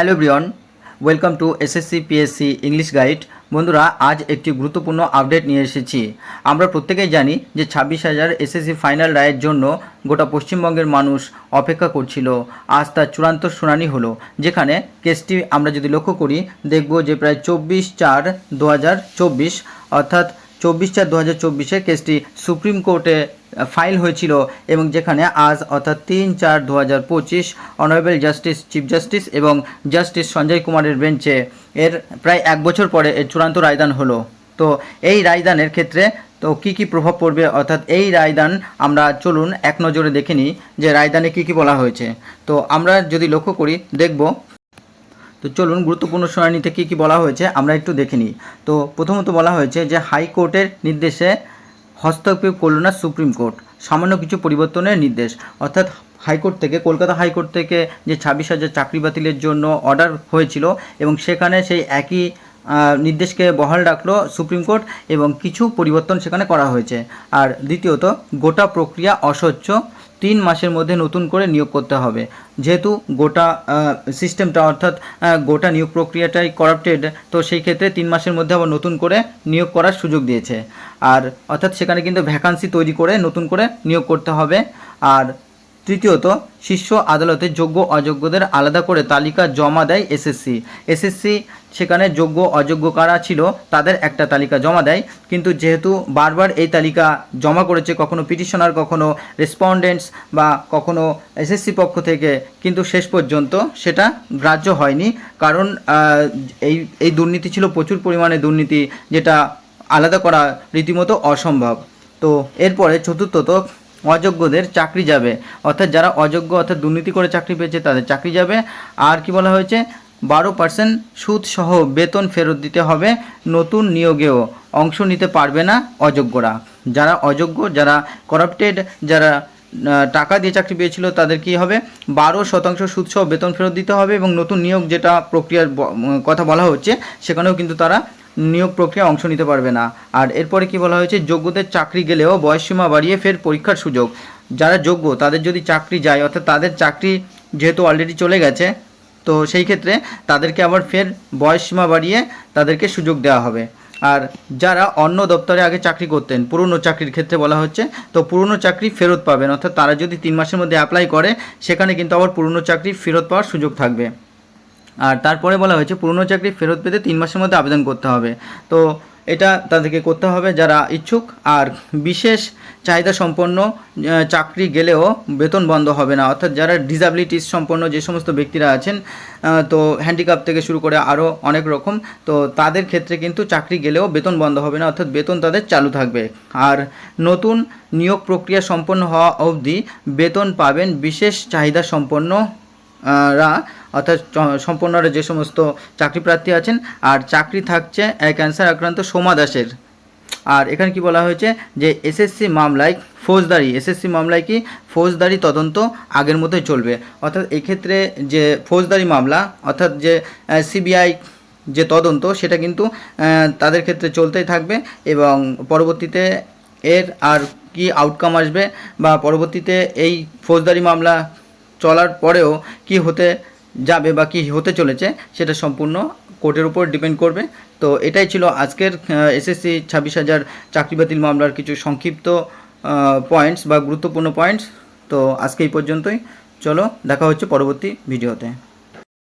Hello everyone, welcome to SSC PSC English guide. বন্ধুরা, আজ একটি গুরুত্বপূর্ণ আপডেট নিয়ে এসেছি। আমরা প্রত্যেকেই জানি যে 26,000 এসএসসি ফাইনাল রায়ের জন্য গোটা পশ্চিমবঙ্গের মানুষ অপেক্ষা করছিল। আজ তার চূড়ান্ত শুনানি হলো, যেখানে কেসটি আমরা যদি লক্ষ্য করি দেখব যে প্রায় 24/4/2024 অর্থাৎ 24/4/2024 কেসটি সুপ্রিম কোর্টে ফাইল হয়েছিল এবং যেখানে আজ অর্থাৎ 3/4/2025 অনারেবল জাস্টিস চিফ জাস্টিস এবং জাস্টিস সঞ্জয় কুমারের বেঞ্চে এর প্রায় এক বছর পরে এর চূড়ান্ত রায়দান হলো। তো এই রায়দানের ক্ষেত্রে তো কী প্রভাব পড়বে, অর্থাৎ এই রায়দান আমরা চলুন এক নজরে দেখে নিই যে রায়দানে কী বলা হয়েছে। তো আমরা যদি লক্ষ্য করি দেখব, তো চলুন গুরুত্বপূর্ণ শুনানিতে কী বলা হয়েছে আমরা একটু দেখে নিই। তো প্রথমত বলা হয়েছে যে হাইকোর্টের নির্দেশে হস্তক্ষেপ করল না সুপ্রিম কোর্ট, সামান্য কিছু পরিবর্তনের নির্দেশ। অর্থাৎ হাইকোর্ট থেকে, কলকাতা হাইকোর্ট থেকে যে 26,000 চাকরি বাতিলের জন্য অর্ডার হয়েছিল এবং সেখানে সেই একই নির্দেশকে বহাল রাখলো সুপ্রিম কোর্ট এবং কিছু পরিবর্তন সেখানে করা হয়েছে। আর দ্বিতীয়ত, গোটা প্রক্রিয়া অস্বচ্ছ, 3 মাসের মধ্যে নতুন করে নিয়োগ করতে হবে। যেহেতু গোটা সিস্টেমটা অর্থাৎ গোটা নিয়োগ প্রক্রিয়াটাই করাপ্টেড, তো সেই ক্ষেত্রে 3 মাসের মধ্যে আবার নতুন করে নিয়োগ করার সুযোগ দিয়েছে। আর অর্থাৎ সেখানে কিন্তু ভ্যাকান্সি তৈরি করে নতুন করে নিয়োগ করতে হবে। আর তৃতীয়ত, শীর্ষ আদালতে যোগ্য অযোগ্যদের আলাদা করে তালিকা জমা দেয় এসএসসি সেখানে যোগ্য অযোগ্য কারা ছিল তাদের একটা তালিকা জমা দেয়, কিন্তু যেহেতু বারবার এই তালিকা জমা করেছে, কখনো পিটিশনার, কখনো রেসপন্ডেন্টস বা কখনো এসএসসি পক্ষ থেকে, কিন্তু শেষ পর্যন্ত সেটা গ্রাহ্য হয়নি। কারণ এই দুর্নীতি ছিল প্রচুর পরিমাণে দুর্নীতি, যেটা আলাদা করা রীতিমতো অসম্ভব। তো এরপরে চতুর্থত, অযোগ্যদের চাকরি যাবে, অর্থাৎ যারা অযোগ্য অর্থাৎ দুর্নীতি করে চাকরি পেয়েছে তাদের চাকরি যাবে। আর কি বলা হয়েছে, 12% সুদ সহ বেতন ফেরত দিতে হবে, নতুন নিয়োগেও অংশ নিতে পারবে না অযোগ্যরা। যারা অযোগ্য, যারা করাপ্টেড, যারা টাকা দিয়ে চাকরি পেয়েছিল তাদের কি হবে, 12% সুদ সহ বেতন ফেরত দিতে হবে এবং নতুন নিয়োগ যেটা প্রক্রিয়ার কথা বলা হচ্ছে সেখানেও কিন্তু তারা নিয়োগ প্রক্রিয়া অংশ নিতে পারবে না। আর এরপরে কি বলা হয়েছে, যোগ্যদের চাকরি গেলেও বয়সসীমা বাড়িয়ে ফের পরীক্ষার সুযোগ। যারা যোগ্য তাদের যদি চাকরি যায়, অর্থাৎ তাদের চাকরি যেহেতু অলরেডি চলে গেছে, তো সেই ক্ষেত্রে তাদেরকে আবার ফের বয়সসীমা বাড়িয়ে তাদেরকে সুযোগ দেওয়া হবে। আর যারা অন্য দপ্তরে আগে চাকরি করতেন, পুরনো চাকরির ক্ষেত্রে বলা হচ্ছে, তো পুরনো চাকরি ফেরত পাবেন, অর্থাৎ তারা যদি 3 মাসের মধ্যে অ্যাপ্লাই করে সেখানে কিন্তু আবার পুরনো চাকরি ফেরত পাওয়ার সুযোগ থাকবে। আর তারপরে বলা হয়েছে পুরনো চাকরি ফেরত পেতে 3 মাসের মধ্যে আবেদন করতে হবে। তো এটা তাদেরকে করতে হবে যারা ইচ্ছুক। আর বিশেষ চাহিদা সম্পন্ন চাকরি গেলেও বেতন বন্ধ হবে না, অর্থাৎ যারা ডিসএবিলিটিস সম্পন্ন যে সমস্ত ব্যক্তিরা আছেন, তো হ্যান্ডিক্যাপ থেকে শুরু করে আরও অনেক রকম, তো তাদের ক্ষেত্রে কিন্তু চাকরি গেলেও বেতন বন্ধ হবে না, অর্থাৎ বেতন তাদের চালু থাকবে। আর নতুন নিয়োগ প্রক্রিয়া সম্পন্ন হওয়া অবধি বেতন পাবেন বিশেষ চাহিদা সম্পন্ন অর্থাৎ সম্পন্নরা যে সমস্ত চাকরি প্রার্থী আছেন। আর চাকরি থাকছে ক্যান্সার আক্রান্ত সোমা দাসের। আর এখানে কি বলা হয়েছে যে এসএসসি মামলায় কি ফৌজদারি তদন্ত আগের মতোই চলবে, অর্থাৎ এক্ষেত্রে যে ফৌজদারি মামলা অর্থাৎ যে সিবিআই যে তদন্ত সেটা কিন্তু তাদের ক্ষেত্রে চলতেই থাকবে এবং পরবর্তীতে এর আর কি আউটকাম আসবে বা পরবর্তীতে এই ফৌজদারি মামলা চলার পরেও কি হতে যাবে বা কি হতে চলেছে সেটা সম্পূর্ণ কোর্টের উপর ডিপেন্ড করবে। তো এটাই ছিল আজকের এসএসসি 26,000 চাকরি বাতিল মামলার কিছু সংক্ষিপ্ত পয়েন্টস বা গুরুত্বপূর্ণ পয়েন্টস। তো আজকে এই পর্যন্তই, চলো দেখা হচ্ছে পরবর্তী ভিডিওতে।